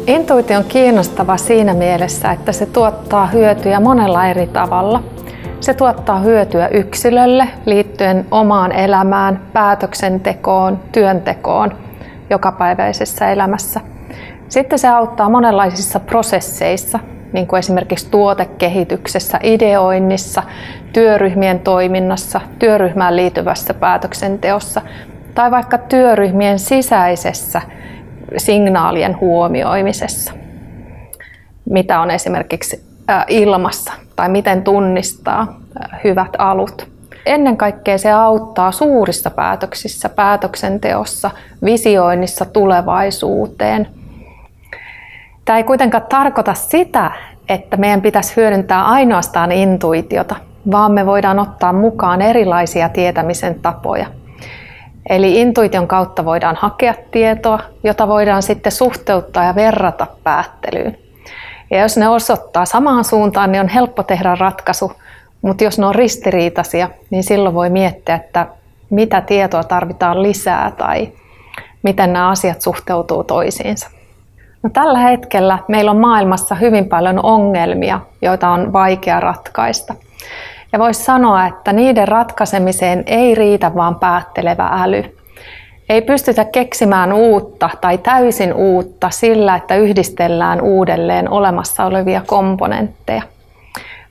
Intuitio on kiinnostava siinä mielessä, että se tuottaa hyötyjä monella eri tavalla. Se tuottaa hyötyä yksilölle liittyen omaan elämään, päätöksentekoon, työntekoon jokapäiväisessä elämässä. Sitten se auttaa monenlaisissa prosesseissa, niin kuin esimerkiksi tuotekehityksessä, ideoinnissa, työryhmien toiminnassa, työryhmään liittyvässä päätöksenteossa tai vaikka työryhmien sisäisessä signaalien huomioimisessa, mitä on esimerkiksi ilmassa tai miten tunnistaa hyvät alut. Ennen kaikkea se auttaa suurissa päätöksissä, päätöksenteossa, visioinnissa tulevaisuuteen. Tämä ei kuitenkaan tarkoita sitä, että meidän pitäisi hyödyntää ainoastaan intuitiota, vaan me voidaan ottaa mukaan erilaisia tietämisen tapoja. Eli intuition kautta voidaan hakea tietoa, jota voidaan sitten suhteuttaa ja verrata päättelyyn. Ja jos ne osoittaa samaan suuntaan, niin on helppo tehdä ratkaisu, mutta jos ne on ristiriitaisia, niin silloin voi miettiä, että mitä tietoa tarvitaan lisää tai miten nämä asiat suhteutuu toisiinsa. No, tällä hetkellä meillä on maailmassa hyvin paljon ongelmia, joita on vaikea ratkaista. Ja voisi sanoa, että niiden ratkaisemiseen ei riitä vain päättelevä äly. Ei pystytä keksimään uutta tai täysin uutta sillä, että yhdistellään uudelleen olemassa olevia komponentteja.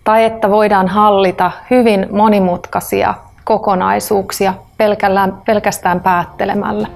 Tai että voidaan hallita hyvin monimutkaisia kokonaisuuksia pelkästään päättelemällä.